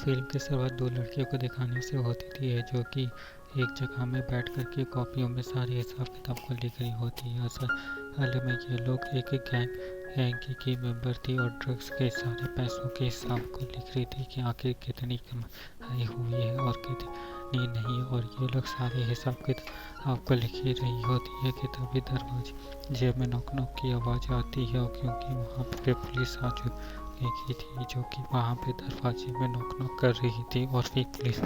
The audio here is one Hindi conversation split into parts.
फिल्म की शुरुआत दो लड़कियों को दिखाने से होती थी है जो कि एक जगह में बैठ कर के कॉपियों में सारे हिसाब किताब को लिख रही होती है। असल में ये लोग एक गैंग की मेंबर थी और ड्रग्स के सारे पैसों के हिसाब को लिख रही थी कि आखिर कितनी कमाई हुई है और कितनी नहीं, और ये लोग सारे हिसाब किताब को लिख ही रही होती है कि तभी दरवाजे में नॉक नॉक की आवाज़ आती है, और क्योंकि वहाँ पे पुलिस आ चुकी थी जो कि वहाँ पे दरवाजे में नॉक नॉक कर रही थी। और फिर पुलिस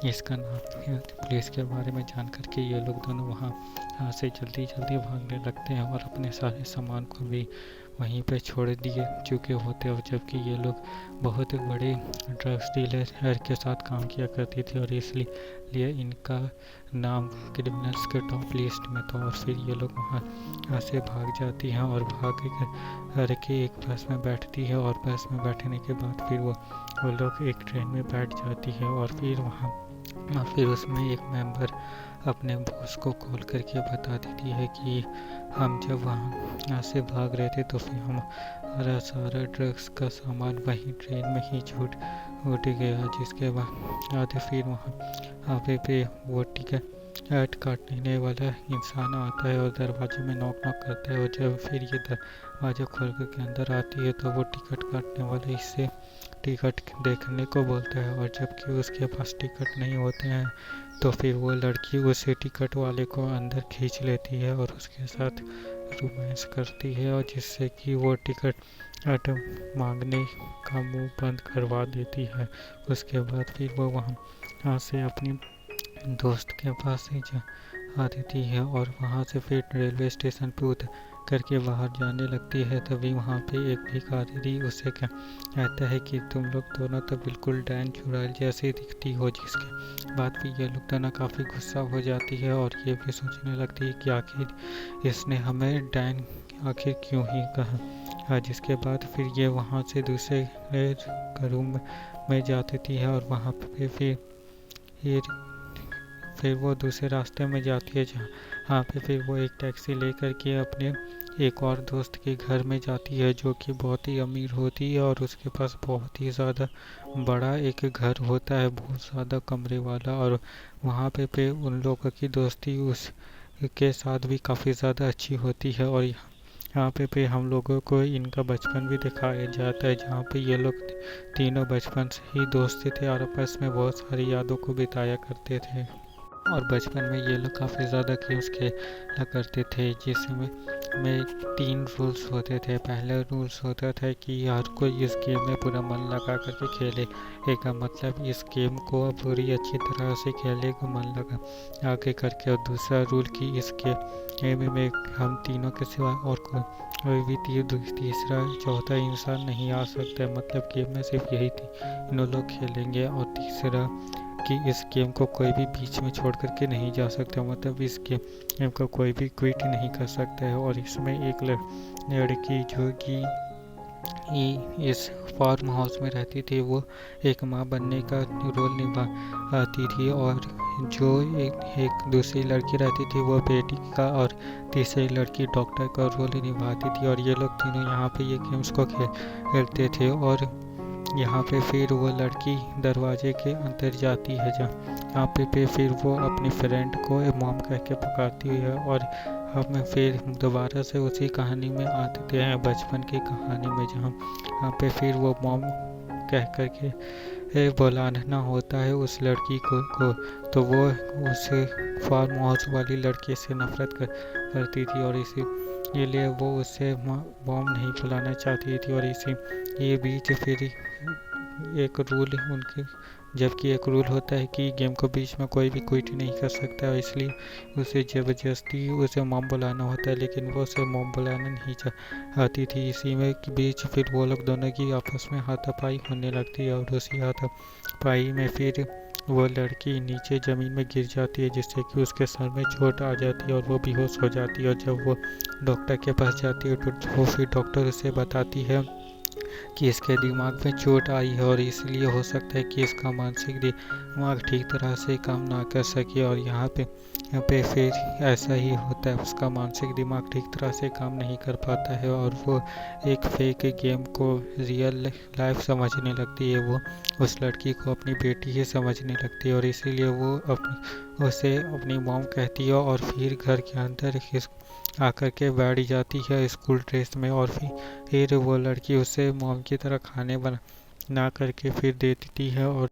इसका नाम पुलिस के बारे में जान करके ये लोग दोनों वहाँ से जल्दी भागने लगते हैं और अपने सारे सामान को भी वहीं पे छोड़ दिए चुके होते हैं। और जबकि ये लोग बहुत बड़े ड्रग्स डीलर के साथ काम किया करती थी और इसलिए इनका नाम क्रिमिनल्स के टॉप लिस्ट में था। और फिर ये लोग वहाँ से भाग जाती हैं और भाग करके एक बस में बैठती है, और बस में बैठने के बाद फिर वो लोग एक ट्रेन में बैठ जाती है। और फिर उसमें एक मेंबर अपने बॉस को कॉल करके बता देती है कि हम जब वहाँ से भाग रहे थे तो फिर हमारा सारा ड्रग्स का सामान वहीं ट्रेन में ही छूट गया। जिसके बाद फिर वहाँ पे वो टिकट काटने वाला इंसान आता है और दरवाजे में नॉक नॉक करता है। और जब फिर ये दरवाजा खोल करके अंदर आती है तो वो टिकट काटने वाला इससे टिकट देखने को बोलता है, और जबकि उसके पास टिकट नहीं होते हैं तो फिर वो लड़की उस टिकट वाले को अंदर खींच लेती है और उसके साथ रोमांस करती है, और जिससे कि वो टिकट मांगने का मुंह बंद करवा देती है। उसके बाद फिर वो वहाँ से अपनी दोस्त के पास ही जा देती है और वहाँ से फिर रेलवे स्टेशन पे उतर करके बाहर जाने लगती है। तभी वहाँ पे एक भिखारी उसे कहता है कि तुम लोग दोनों तो बिल्कुल डैन चुड़ैल जैसी दिखती हो। जिसके बाद फिर ये लोग दोनों काफ़ी गुस्सा हो जाती है और ये भी सोचने लगती है कि आखिर इसने हमें डैन आखिर क्यों ही कहा। जिसके बाद फिर ये वहाँ से दूसरे रूम में जा देती है और वहाँ पे फिर वो दूसरे रास्ते में जाती है जहाँ पे फिर वो एक टैक्सी लेकर के अपने एक और दोस्त के घर में जाती है जो कि बहुत ही अमीर होती है और उसके पास बहुत ही ज़्यादा बड़ा एक घर होता है, बहुत ज़्यादा कमरे वाला। और वहाँ पे उन लोगों की दोस्ती उसके साथ भी काफ़ी ज़्यादा अच्छी होती है। और यहाँ पे हम लोगों को इनका बचपन भी दिखाया जाता है, जहाँ पे ये लोग तीनों बचपन से ही दोस्त थे और आपस में बहुत सारी यादों को बिताया करते थे। और बचपन में ये लोग काफ़ी ज़्यादा गेम्स खेला करते थे, जिसमें 3 रूल्स होते थे। पहला रूल्स होता था कि हर कोई इस गेम में पूरा मन लगा करके खेलेगा, मतलब इस गेम को पूरी अच्छी तरह से खेलेगा मन लगा आगे करके। और दूसरा रूल कि इस गेम में हम तीनों के सिवा और कोई भी तीसरा चौथा इंसान नहीं आ सकता, मतलब गेम में सिर्फ यही तीनों लोग खेलेंगे। और तीसरा कि इस गेम को कोई भी बीच में छोड़ करके नहीं जा सकता, मतलब इस गेम को कोई भी क्विट नहीं कर सकता है। और इसमें एक लड़की जो कि इस फार्म हाउस में रहती थी वो एक माँ बनने का रोल निभाती थी, और जो एक दूसरी लड़की रहती थी वो बेटी का, और तीसरी लड़की डॉक्टर का रोल निभाती थी। और ये लोग तीनों यहाँ पे ये गेम्स को खेलते थे। और यहाँ पे फिर वो लड़की दरवाजे के अंदर जाती है जहाँ पे फिर वो अपनी फ्रेंड को मॉम कह के पुकारती है। और हम फिर दोबारा से उसी कहानी में आते हैं, बचपन की कहानी में, जहाँ पे फिर वो मॉम कह करके बुलाना होता है उस लड़की को तो वो उस फार्म हाउस वाली लड़की से नफरत करती थी और इसीलिए वो उससे मॉम नहीं बुलाना चाहती थी। और ये बीच फिर एक रूल उनके जबकि एक रूल होता है कि गेम को बीच में कोई भी क्विट नहीं कर सकता है, इसलिए उसे ज़बरदस्ती उसे मॉम बुलाना होता है, लेकिन वो उसे मॉम बुलाना नहीं चाहती थी। इसी में बीच फिर वो लोग दोनों की आपस में हाथापाई होने लगती है और उसी हाथापाई में फिर वो लड़की नीचे ज़मीन में गिर जाती है, जिससे कि उसके सर में चोट आ जाती है और वो बेहोश हो जाती है। और जब वो डॉक्टर के पास जाती है तो वो फिर डॉक्टर उसे बताती है कि इसके दिमाग में चोट आई है और इसलिए हो सकता है कि इसका मानसिक दिमाग ठीक तरह से काम ना कर सके। और यहाँ पे यहाँ पे फिर ऐसा ही होता है, उसका मानसिक दिमाग ठीक तरह से काम नहीं कर पाता है और वो एक फेक गेम को रियल लाइफ समझने लगती है। वो उस लड़की को अपनी बेटी ही समझने लगती है और इसीलिए वो उसे अपनी मॉम कहती है और फिर घर के अंदर आकर के बैठ जाती है स्कूल ड्रेस में। और फिर वो लड़की उसे मॉम की तरह खाने बना करके फिर दे देती है और